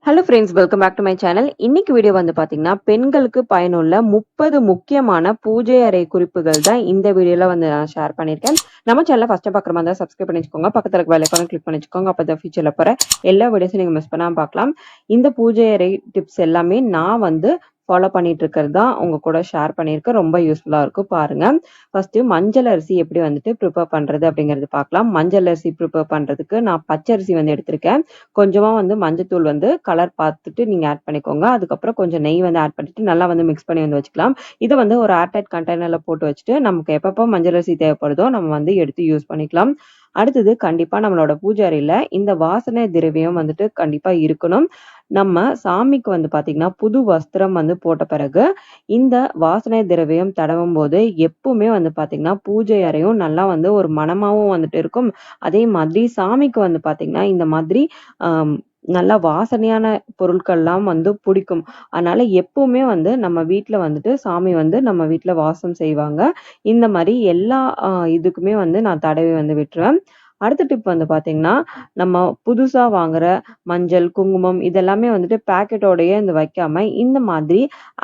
Hello friends, welcome back to my channel. இன்னைக்கு video வந்து பார்த்தீங்கன்னா, பெண்களுக்கு பயனுள்ள 30 முக்கியமான பூஜை அறை குறிப்புகள் தான் இந்த வீடியோல வந்து நான் ஷேர் பண்ணியிருக்கேன். நம்ம சேனலை ஃபர்ஸ்ட் பார்க்குற மாதிரி இருந்தால் சப்ஸ்கிரைப் பண்ணி வச்சுக்கோங்க. பக்கத்துல இருக்க பெல் ஐகானை கிளிக் பண்ணி வச்சுக்கோங்க. அப்போ தான் ஃபியூச்சரில் போகிற எல்லா வீடியோஸும் நீங்கள் மிஸ் பண்ணாமல் பார்க்கலாம். இந்த பூஜை அறை டிப்ஸ் எல்லாமே நான் வந்து ஃபாலோ பண்ணிட்டு இருக்கிறது தான் உங்க கூட ஷேர் பண்ணியிருக்கேன். ரொம்ப யூஸ்ஃபுல்லாக இருக்கும் பாருங்க. ஃபர்ஸ்ட் மஞ்சள் அரிசி எப்படி வந்துட்டு ப்ரிப்பேர் பண்றது அப்படிங்கிறது பார்க்கலாம். மஞ்சள் அரிசி ப்ரிப்பேர் பண்றதுக்கு நான் பச்சரிசி வந்து எடுத்திருக்கேன். கொஞ்சமா வந்து மஞ்சத்தூள் வந்து கலர் பார்த்துட்டு நீங்க ஆட் பண்ணிக்கோங்க. அதுக்கப்புறம் கொஞ்சம் நெய் வந்து ஆட் பண்ணிட்டு நல்லா வந்து மிக்ஸ் பண்ணி வந்து வச்சுக்கலாம். இதை வந்து ஒரு ஏர்டைட் கண்டெய்னர்ல போட்டு வச்சுட்டு நமக்கு எப்பப்போ மஞ்சள் அரிசி தேவைப்படுதோ நம்ம வந்து எடுத்து யூஸ் பண்ணிக்கலாம். அடுத்தது கண்டிப்பா நம்மளோட பூஜை அறையில இந்த வாசனை திரவியம் வந்துட்டு கண்டிப்பா இருக்கணும். நம்ம சாமிக்கு வந்து பாத்தீங்கன்னா புது வஸ்திரம் வந்து போட்ட பிறகு இந்த வாசனை திரவியம் தடவும் போது எப்பவுமே வந்து பாத்தீங்கன்னா பூஜை அறையும் நல்லா வந்து ஒரு மணமாவும் வந்துட்டு இருக்கும். அதே மாதிரி சாமிக்கு வந்து பாத்தீங்கன்னா இந்த மாதிரி ஆஹ் நல்லா வாசனையான பொருட்கள்லாம் வந்து பிடிக்கும். அதனால எப்பவுமே வந்து நம்ம வீட்ல வந்துட்டு சாமி வந்து நம்ம வீட்ல வாசம் செய்வாங்க. இந்த மாதிரி எல்லா இதுக்குமே வந்து நான் தடவி வந்து விட்டுருவேன். அடுத்த டிப் வந்து பாத்தீங்கன்னா, நம்ம புதுசா வாங்குற மஞ்சள், குங்குமம் இதெல்லாமே வந்துட்டு பாக்கெட்டோடயே வந்து வைக்காம, இந்த மாதிரி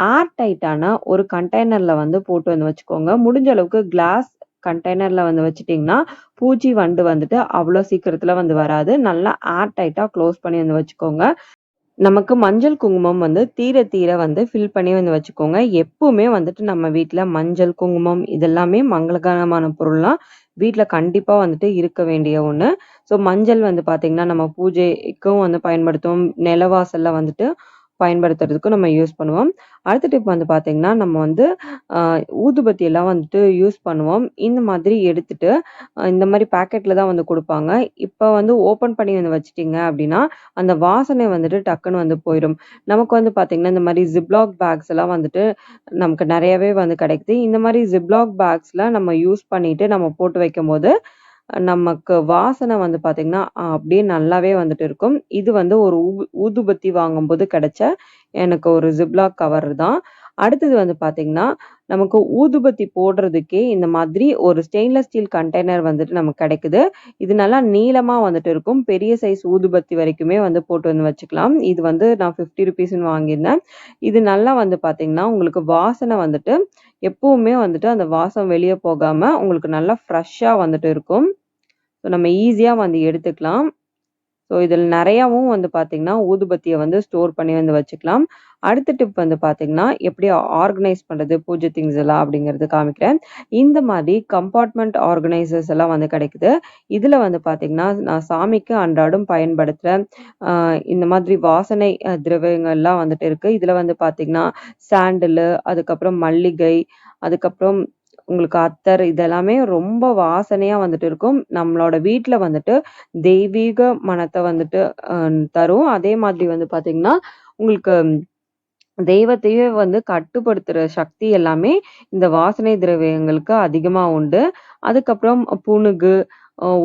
ஏர் டைட்டான ஒரு கண்டெய்னர்ல வந்து போட்டு வந்து வச்சுக்கோங்க. முடிஞ்ச அளவுக்கு கிளாஸ் கண்டெய்னர்ல வந்து வச்சுட்டீங்கன்னா, பூச்சி, வண்டு வந்துட்டு அவ்வளோ சீக்கிரத்துல வந்து வராது. நல்லா ஏர் டைட்டா க்ளோஸ் பண்ணி வந்து வச்சுக்கோங்க. நமக்கு மஞ்சள், குங்குமம் வந்து தீர தீர வந்து ஃபில் பண்ணி வந்து வச்சுக்கோங்க. எப்பவுமே வந்துட்டு நம்ம வீட்ல மஞ்சள், குங்குமம் இதெல்லாமே மங்களகரமான பொருள்லாம் வீட்ல கண்டிப்பா வந்துட்டு இருக்க வேண்டிய ஒண்ணு. ஸோ மஞ்சள் வந்து பார்த்தீங்கன்னா, நம்ம பூஜைக்கும் வந்து பயன்படுத்துவோம். நிலவாசல்ல வந்துட்டு பயன்படுத்துறதுக்கும் நம்ம யூஸ் பண்ணுவோம். அடுத்த டிப் வந்து பார்த்தீங்கன்னா, நம்ம வந்து அ ஊதுபத்தி எல்லாம் வந்துட்டு யூஸ் பண்ணுவோம். இந்த மாதிரி எடுத்துட்டு இந்த மாரி பாக்கெட்ல தான் வந்து குடுப்பாங்க. இப்ப வந்து ஓப்பன் பண்ணி வந்து வச்சுட்டீங்க அப்டின்னா, அந்த வாசனை வந்துட்டு டக்குன்னு வந்து போயிரும். நமக்கு வந்து பார்த்தீங்கன்னா, இந்த மாரி ஜிப்லாக் பேக்ஸ் எல்லாம் வந்துட்டு நமக்கு நெறையவே வந்து கிடைக்குது. இந்த மாரி ஜிப்லாக் பேக்ஸ்ல நம்ம யூஸ் பண்ணிட்டு நம்ம போட்டு வைக்கும்போது, நமக்கு வாசனை வந்து பார்த்தீங்கன்னா, அப்படியே நல்லாவே வந்துட்டு இருக்கும். இது வந்து ஒரு ஊதுபத்தி வாங்கும்போது கிடைச்ச எனக்கு ஒரு ஜிப்லாக் கவர் தான். அடுத்தது வந்து பார்த்தீங்கன்னா, நமக்கு ஊதுபத்தி போடுறதுக்கே இந்த மாதிரி ஒரு ஸ்டெயின்லெஸ் ஸ்டீல் கண்டெய்னர் வந்துட்டு நமக்கு கிடைக்குது. இது நல்லா நீளமா வந்துட்டு இருக்கும். பெரிய சைஸ் ஊதுபத்தி வரைக்குமே வந்து போட்டு வந்து வச்சுக்கலாம். இது வந்து நான் ₹50ன்னு வாங்கியிருந்தேன். இது நல்லா வந்து பார்த்தீங்கன்னா, உங்களுக்கு வாசனை வந்துட்டு எப்பவுமே வந்துட்டு அந்த வாசம் வெளிய போகாம உங்களுக்கு நல்லா ஃப்ரெஷ்ஷா வந்துட்டு இருக்கும். ஸோ நம்ம ஈஸியா வந்து எடுத்துக்கலாம். ஸோ இதில நெறையாவும் வந்து பார்த்தீங்கன்னா, ஊதுபத்திய வந்து ஸ்டோர் பண்ணி வந்து வச்சுக்கலாம். அடுத்த டிப் வந்து பார்த்தீங்கன்னா, எப்படி ஆர்கனைஸ் பண்றது பூஜை திங்ஸ் எல்லாம் அப்படிங்கிறது காமிக்கிறேன். இந்த மாதிரி கம்பார்ட்மெண்ட் ஆர்கனைசர்ஸ் எல்லாம் வந்து கிடைக்குது. இதில வந்து பார்த்தீங்கன்னா, நான் சாமிக்கு அன்றாடம் பயன்படுத்துற இந்த மாதிரி வாசனை திரவியங்கள்லாம் வந்துட்டு இருக்கு. இதில வந்து பார்த்தீங்கன்னா, சாண்டலு, அதுக்கப்புறம் மல்லிகை, அதுக்கப்புறம் உங்களுக்கு அத்தர் இதெல்லாமே ரொம்ப வாசனையா வந்துட்டு இருக்கும். நம்மளோட வீட்ல வந்துட்டு தெய்வீக மணத்த வந்துட்டு அ தரும். அதே மாதிரி வந்து பார்த்தீங்கன்னா, உங்களுக்கு தெய்வத்தையே வந்து கட்டுப்படுத்துற சக்தி எல்லாமே இந்த வாசனை திரவியங்களுக்கு அதிகமா உண்டு. அதுக்கப்புறம் புனுகு,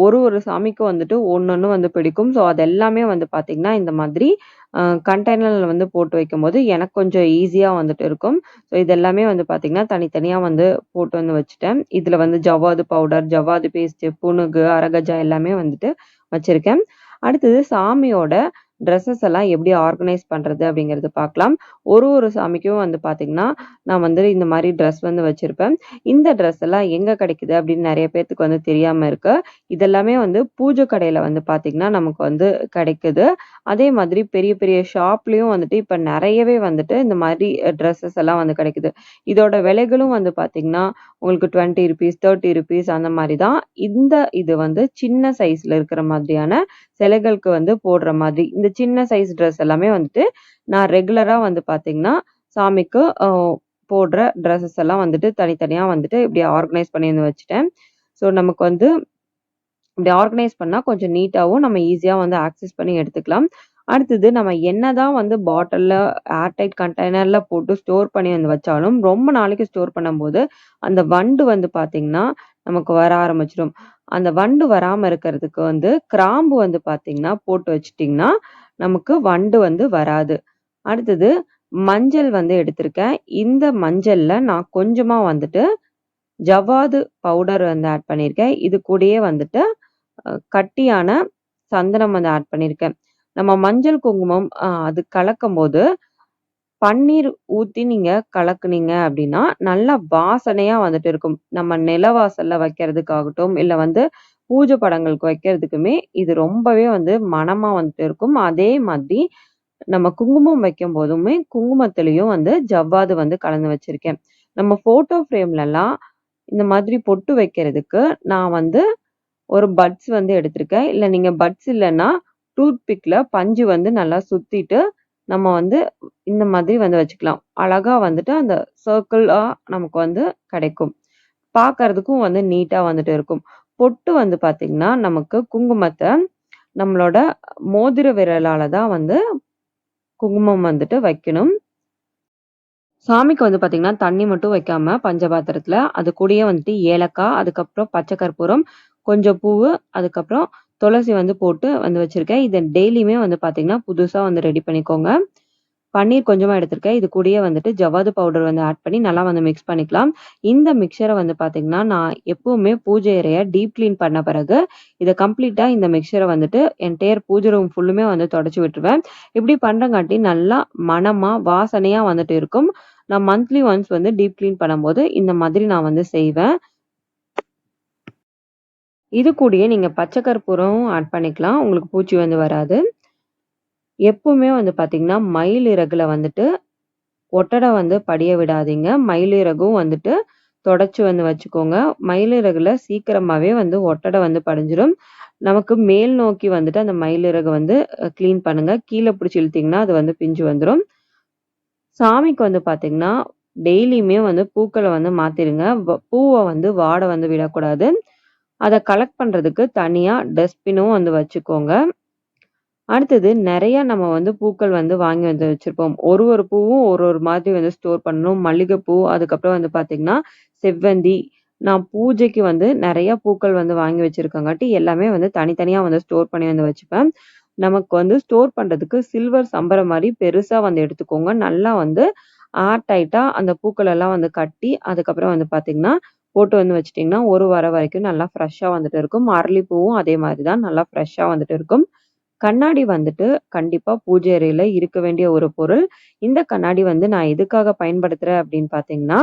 ஒரு ஒரு சாமிக்கும் வந்துட்டு ஒண்ணொண்ணு வந்து பிடிக்கும். ஸோ அது எல்லாமே வந்து பார்த்தீங்கன்னா, இந்த மாதிரி அ கண்டெய்னர்ல வந்து போட்டு வைக்கும்போது எனக்கு கொஞ்சம் ஈஸியா வந்துட்டு இருக்கும். ஸோ இது எல்லாமே வந்து பார்த்தீங்கன்னா, தனித்தனியா வந்து போட்டு வந்து வச்சுட்டேன். இதுல வந்து ஜவ்வாது பவுடர், ஜவ்வாது பேஸ்ட்டு, புனுகு, அரகஜா எல்லாமே வந்துட்டு வச்சிருக்கேன். அடுத்தது சாமியோட ட்ரெஸ்ஸஸ் எல்லாம் எப்படி ஆர்கனைஸ் பண்றது அப்படிங்கிறது பார்க்கலாம். ஒரு ஒரு சாமிக்கும் வந்து பார்த்தீங்கன்னா, நான் வந்து இந்த மாரி ட்ரெஸ் வந்து வச்சிருப்பேன். இந்த ட்ரெஸ் எல்லாம் எங்க கிடைக்குது அப்படின்னு நெறைய பேத்துக்கு வந்து தெரியாம இருக்கு. இதெல்லாமே வந்து பூஜை கடையில வந்து பார்த்தீங்கன்னா, நமக்கு வந்து கிடைக்குது. அதே மாதிரி பெரிய பெரிய ஷாப்லயும் வந்துட்டு இப்ப நெறையவே வந்துட்டு இந்த மாரி ட்ரெஸ்ஸஸ் எல்லாம் வந்து கிடைக்குது. இதோட விலைகளும் வந்து பார்த்தீங்கன்னா, உங்களுக்கு ₹20, ₹30 அந்த மாரி தான். இது வந்து சின்ன சைஸ்ல இருக்கிற மாதிரியான சிலைகளுக்கு வந்து போடுற மாதிரி. இந்த சின்ன சைஸ் ட்ரெஸ் எல்லாமே வந்துட்டு நான் ரெகுலரா வந்து பார்த்தீங்கன்னா, சாமிக்கு போடுற ட்ரெஸ்ஸஸ் எல்லாம் வந்துட்டு தனித்தனியா வந்துட்டு இப்படி ஆர்கனைஸ் பண்ணி வந்து வச்சுட்டேன். ஸோ நமக்கு வந்து இப்படி ஆர்கனைஸ் பண்ணா கொஞ்சம் நீட்டாவும் நம்ம ஈஸியா வந்து ஆக்சஸ் பண்ணி எடுத்துக்கலாம். அடுத்தது நம்ம என்னதான் வந்து பாட்டில்ல ஏர்டைட் கண்டெய்னர்ல போட்டு ஸ்டோர் பண்ணி வந்து வச்சாலும், ரொம்ப நாளைக்கு ஸ்டோர் பண்ணும்போது, அந்த வண்டு வந்து பார்த்தீங்கன்னா, நமக்கு வர ஆரம்பிச்சுரும். அந்த வண்டு வராம இருக்கிறதுக்கு வந்து கிராம்பு வந்து பார்த்தீங்கன்னா, போட்டு வச்சுட்டீங்கன்னா, நமக்கு வண்டு வந்து வராது. அடுத்தது மஞ்சள் வந்து எடுத்திருக்கேன். இந்த மஞ்சள்ல நான் கொஞ்சமா வந்துட்டு ஜவ்வாது பவுடர் வந்து ஆட் பண்ணியிருக்கேன். இது கூடயே வந்துட்டு கட்டியான சந்தனம் வந்து ஆட் பண்ணியிருக்கேன். நம்ம மஞ்சள் குங்குமம் அது கலக்கும்போது பன்னீர் ஊத்தி நீங்க கலக்குனீங்க அப்படின்னா, நல்லா வாசனையா வந்துட்டு இருக்கும். நம்ம நிலவாசல்ல வைக்கிறதுக்காகட்டும், இல்ல வந்து பூஜை படங்களுக்கு வைக்கிறதுக்குமே இது ரொம்பவே வந்து மணமா வந்துட்டு இருக்கும். அதே மாதிரி நம்ம குங்குமம் வைக்கும்போதுமே, குங்குமத்திலயும் வந்து ஜவ்வாது வந்து கலந்து வச்சிருக்கேன். நம்ம ஃபோட்டோ ஃப்ரேம்லலாம் இந்த மாதிரி பொட்டு வைக்கிறதுக்கு நான் வந்து ஒரு பட்ஸ் வந்து எடுத்திருக்கேன். இல்ல நீங்க பட்ஸ் இல்லன்னா, டூத் பிக்ல பஞ்சு வந்து நல்லா சுத்திட்டு, நம்ம வந்து இந்த மாதிரி வந்து வச்சுக்கலாம். அழகா வந்துட்டு அந்த சர்க்கிளா நமக்கு வந்து கிடைக்கும். பார்க்கறதுக்கும் வந்து நீட்டா வந்துட்டு இருக்கும். பொட்டு வந்து பார்த்தீங்கன்னா, நமக்கு குங்குமத்த நம்மளோட மோதிர விரலால தான் வந்து குங்குமம் வந்துட்டு வைக்கணும். சாமிக்கு வந்து பார்த்தீங்கன்னா, தண்ணி மட்டும் வைக்காம பஞ்சபாத்திரத்துல, அது கூடயே வந்துட்டு ஏலக்காய், அதுக்கப்புறம் பச்சை கற்பூரம், கொஞ்சம் பூவு, அதுக்கப்புறம் துளசி வந்து போட்டு வந்து வச்சிருக்கேன். இத டெய்லியுமே வந்து பார்த்தீங்கன்னா, புதுசா வந்து ரெடி பண்ணிக்கோங்க. பன்னீர் கொஞ்சமா எடுத்திருக்கேன். இது கூடயே வந்துட்டு ஜவ்வாது பவுடர் வந்து ஆட் பண்ணி நல்லா வந்து மிக்ஸ் பண்ணிக்கலாம். இந்த மிக்ஸ்சர வந்து பார்த்தீங்கன்னா, நான் எப்பவுமே பூஜை அறைய டீப் கிளீன் பண்ண பிறகு, இத கம்ப்ளீட்டா இந்த மிக்ஸ்சர வந்துட்டு என்டையர் பூஜை ரூம் ஃபுல்லுமே வந்து தொடச்சு விட்டுருவேன். இப்படி பண்றங்காட்டி நல்லா மணமா, வாசனையா வந்துட்டு இருக்கும். நான் மந்த்லி ஒன்ஸ் வந்து டீப் கிளீன் பண்ணும்போது, இந்த மாதிரி நான் வந்து செய்வேன். இது கூடயே நீங்க பச்சை கற்பூரம் ஆட் பண்ணிக்கலாம். உங்களுக்கு பூச்சி வந்து வராது. எப்பவுமே வந்து பார்த்தீங்கன்னா, மயில் இறகுல வந்துட்டு ஒட்டட வந்து படிய விடாதீங்க. மயிலிறகும் வந்துட்டு தொடச்சு வந்து வச்சுக்கோங்க. மயிலிறகுல சீக்கிரமாவே வந்து ஒட்டட வந்து படிஞ்சிரும். நமக்கு மேல் நோக்கி வந்துட்டு அந்த மயிலிறக வந்து கிளீன் பண்ணுங்க. கீழ பிடிச்சு இழுத்தீங்கன்னா, அது வந்து பிஞ்சு வந்துரும். சாமிக்கு வந்து பார்த்தீங்கன்னா, டெய்லியுமே வந்து பூக்கள வந்து மாத்திருங்க. பூவ வந்து வாட வந்து விடக்கூடாது. அத கலெக்ட் பண்றதுக்கு தனியா டஸ்ட்பினும் வந்து வச்சுக்கோங்க. அடுத்தது நெறைய நம்ம வந்து பூக்கள் வந்து வாங்கி வந்து வச்சிருப்போம். ஒரு ஒரு பூவும் ஒரு ஒரு மாதிரி வந்து ஸ்டோர் பண்ணணும். மல்லிகைப்பூ, அதுக்கப்புறம் வந்து பார்த்தீங்கன்னா, செவ்வந்தி. நான் பூஜைக்கு வந்து நெறைய பூக்கள் வந்து வாங்கி வச்சிருக்கங்காட்டி, எல்லாமே வந்து தனித்தனியா வந்து ஸ்டோர் பண்ணி வந்து வச்சுப்பேன். நமக்கு வந்து ஸ்டோர் பண்றதுக்கு சில்வர் சம்பரம் மாரி பெருசா வந்து எடுத்துக்கோங்க. நல்லா வந்து ஏர் டைட்டா அந்த பூக்கள் எல்லாம் வந்து கட்டி, அதுக்கப்புறம் வந்து பார்த்தீங்கன்னா, போட்டு வந்து வச்சுட்டீங்கன்னா, 1 வாரம் வரைக்கும் நல்லா ஃப்ரெஷ்ஷா வந்துட்டு இருக்கும். அரளிப்பூவும் அதே மாரி தான் நல்லா ஃப்ரெஷ்ஷா வந்துட்டு இருக்கும். கண்ணாடி வந்துட்டு கண்டிப்பா பூஜை அறையில இருக்க வேண்டிய ஒரு பொருள். இந்த கண்ணாடி வந்து நான் எதுக்காக பயன்படுத்துறேன் அப்படின்னு பார்த்தீங்கன்னா,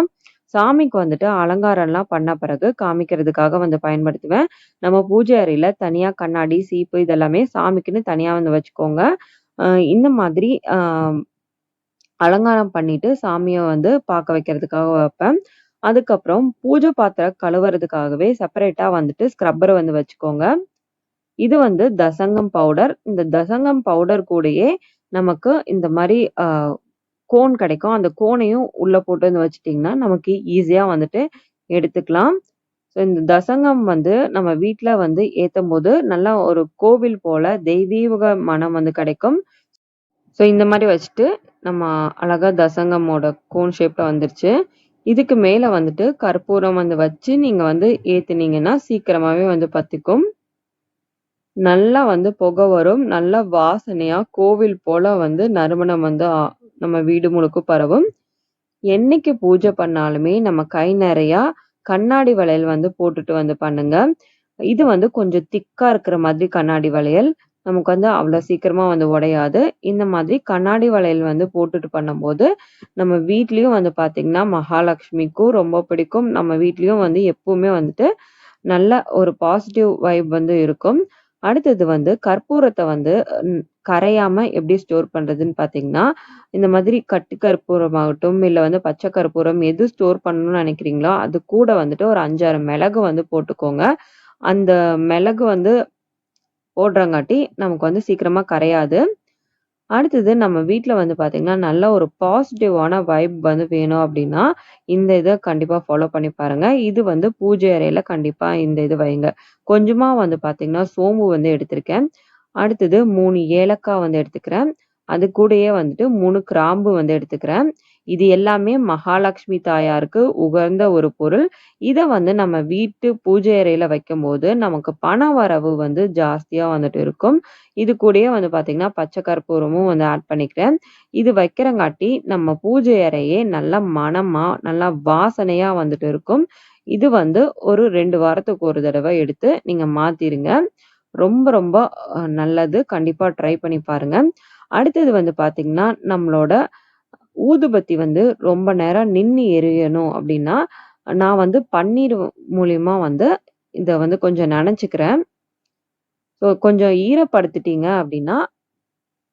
சாமிக்கு வந்துட்டு அலங்காரம்லாம் பண்ண பிறகு காமிக்கிறதுக்காக வந்து பயன்படுத்துவேன். நம்ம பூஜை அறையில தனியா கண்ணாடி, சீப்பு இதெல்லாமே சாமிக்குன்னு தனியா வந்து வச்சுக்கோங்க. அ இந்த மாதிரி அலங்காரம் பண்ணிட்டு சாமிய வந்து பார்க்க வைக்கிறதுக்காக வைப்பேன். அதுக்கப்புறம் பூஜை பாத்திரம் கழுவுறதுக்காகவே செப்பரேட்டா வந்துட்டு ஸ்க்ரப்பர் வந்து வச்சுக்கோங்க. இது வந்து தசங்கம் பவுடர். இந்த தசங்கம் பவுடர் கூடயே நமக்கு இந்த மாரி கோன் கிடைக்கும். அந்த கோனையும் உள்ள போட்டு வந்து வச்சுட்டீங்கன்னா, நமக்கு ஈஸியா வந்துட்டு எடுத்துக்கலாம். ஸோ இந்த தசங்கம் வந்து நம்ம வீட்ல வந்து ஏத்தம்போது, நல்லா ஒரு கோவில் போல தெய்வீக மனம் வந்து கிடைக்கும். ஸோ இந்த மாரி வச்சுட்டு, நம்ம அழகா தசங்கமோட கோன் ஷேப்ல வந்துருச்சு. இதுக்கு மேல வந்துட்டு கற்பூரம் வந்து வச்சு, நீங்க வந்து ஏத்துனீங்கன்னா, சீக்கிரமாவே வந்து பத்திக்கும். நல்லா வந்து புகை வரும். நல்லா வாசனையா கோவில் போல வந்து நறுமணம் வந்து நம்ம வீடு முழுக்க பரவும். என்னைக்கு பூஜை பண்ணாலுமே நம்ம கை நெறையா கண்ணாடி வளையல் வந்து போட்டுட்டு வந்து பண்ணுங்க. இது வந்து கொஞ்சம் திக்கா இருக்கிற மாதிரி கண்ணாடி வளையல். நமக்கு வந்து அவ்வளோ சீக்கிரமா வந்து உடையாது. இந்த மாதிரி கண்ணாடி வளையல் வந்து போட்டுட்டு பண்ணும்போது, நம்ம வீட்லயும் வந்து பார்த்தீங்கன்னா, மகாலட்சுமிக்கும் ரொம்ப பிடிக்கும். நம்ம வீட்லயும் வந்து எப்பவுமே வந்துட்டு நல்ல ஒரு பாசிட்டிவ் வைப் வந்து இருக்கும். அடுத்தது வந்து கற்பூரத்த வந்து ன் கரையாம எப்படி ஸ்டோர் பண்றதுன்னு பார்த்தீங்கன்னா, இந்த மாதிரி கட்டி கற்பூரமாகட்டும், இல்ல வந்து பச்சை கற்பூரம் எது ஸ்டோர் பண்ணணும்னு நினைக்கிறீங்களோ, அது கூட வந்துட்டு ஒரு 5, 6 மிளகு வந்து போட்டுக்கோங்க. அந்த மிளகு வந்து போடுறங்காட்டி நமக்கு வந்து சீக்கிரமா கரையாது. அடுத்தது நம்ம வீட்ல வந்து பார்த்தீங்கன்னா, நல்ல ஒரு பாசிட்டிவான வைப் வந்து வேணும் அப்டின்னா, இந்த இத கண்டிப்பா ஃபாலோ பண்ணி பாருங்க. இது வந்து பூஜை அறையில கண்டிப்பா இந்த இது வைங்க. கொஞ்சமா வந்து பார்த்தீங்கன்னா, சோம்பு வந்து எடுத்திருக்கேன். அடுத்தது 3 ஏலக்காய் வந்து எடுத்துக்கிறேன். அது கூடயே வந்துட்டு 3 கிராம்பு வந்து எடுத்துக்கிறேன். இது எல்லாமே மகாலட்சுமி தாயாருக்கு உகந்த ஒரு பொருள். இத வந்து நம்ம வீட்டு பூஜை அறையில வைக்கும்போது, நமக்கு பண வரவு வந்து ஜாஸ்தியா வந்துட்டு இருக்கும். இது கூடயே வந்து பார்த்தீங்கன்னா, பச்சை கற்பூரமும் வந்து ஆட் பண்ணிக்கிறேன். இது வைக்கிறங்காட்டி நம்ம பூஜை அறையே நல்லா மணமா, நல்லா வாசனையா வந்துட்டு இருக்கும். இது வந்து ஒரு 2 வாரத்துக்கு ஒரு தடவ எடுத்து நீங்க மாத்திருங்க. ரொம்ப ரொம்ப நல்லது. கண்டிப்பா ட்ரை பண்ணி பாருங்க. அடுத்தது வந்து பார்த்தீங்கன்னா, நம்மளோட ஊதுபத்தி வந்து ரொம்ப நேரம் நின்னு எரியணும் அப்டின்னா, நான் வந்து பன்னீர் மூலியமா வந்து இத வந்து கொஞ்சம் நனச்சுக்கிறேன். ஸோ கொஞ்சம் ஈரப்படுத்திட்டீங்க அப்டின்னா,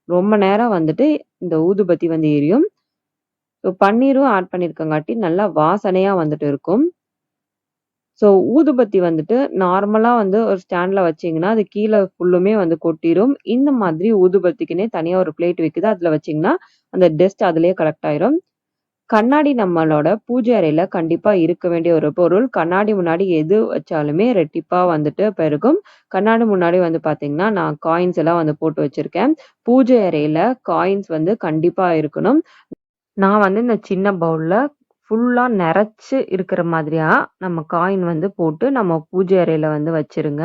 ரொம்ப நேரம் வந்துட்டு இந்த ஊதுபத்தி வந்து எரியும். ஸோ பன்னீரும் ஆட் பண்ணியிருக்கங்காட்டி நல்லா வாசனையா வந்துட்டு இருக்கும். ஸோ ஊதுபத்தி வந்துட்டு நார்மலா வந்து ஒரு ஸ்டாண்ட்ல வச்சீங்கன்னா, அது கீழ ஃபுல்லுமே வந்து கொட்டிரும். இந்த மாதிரி ஊதுபத்திக்குன்னே தனியா ஒரு பிளேட் விக்குது. அதுல வச்சீங்கன்னா, அந்த டஸ்ட் அதிலேயே கலெக்ட் ஆயிரும். கண்ணாடி நம்மளோட பூஜை அறையில கண்டிப்பா இருக்க வேண்டிய ஒரு பொருள். கண்ணாடி முன்னாடி எது வச்சாலுமே ரெட்டிப்பா வந்துட்டு பெருகும். கண்ணாடி முன்னாடி வந்து பார்த்தீங்கன்னா, நான் காயின்ஸ் எல்லாம் வந்து போட்டு வச்சிருக்கேன். பூஜை அறையில காயின்ஸ் வந்து கண்டிப்பா இருக்கணும். நான் வந்து இந்த சின்ன பவுல்ல ஃபுல்லா நெறச்சு இருக்கிற மாதிரியா நம்ம காயின் வந்து போட்டு நம்ம பூஜை அறையில வந்து வச்சுருங்க.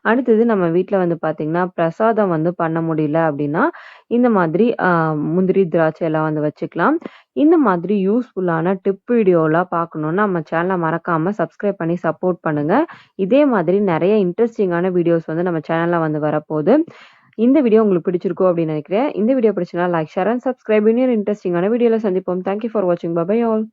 அடுத்தது நம்ம வீட்ல வந்து பார்த்தீங்கன்னா, பிரசாதம் வந்து பண்ண முடியல அப்டின்னா, இந்த மாதிரி முந்திரி, திராட்சை எல்லாம் வந்து வச்சுக்கலாம். இந்த மாதிரி யூஸ்ஃபுல்லான டிப் வீடியோலாம் பார்க்கணும்னா, நம்ம சேனல மறக்காம சப்ஸ்கிரைப் பண்ணி சப்போர்ட் பண்ணுங்க. இதே மாதிரி நெறைய இன்ட்ரஸ்டிங்கான வீடியோஸ் வந்து நம்ம சேனல்ல வந்து வரப்போது. இந்த வீடியோ உங்களுக்கு பிடிச்சிருக்கும் அப்படின்னு நினைக்கிறேன். இந்த வீடியோ பிடிச்சிருந்தா லைக், ஷேர் அண்ட் சப்ஸ்கிரைப். இன்னொரு இன்ட்ரஸ்டிங்கான வீடியோல சந்திப்போம். தேங்க் யூ ஃபார் வாட்சிங். Bye bye all.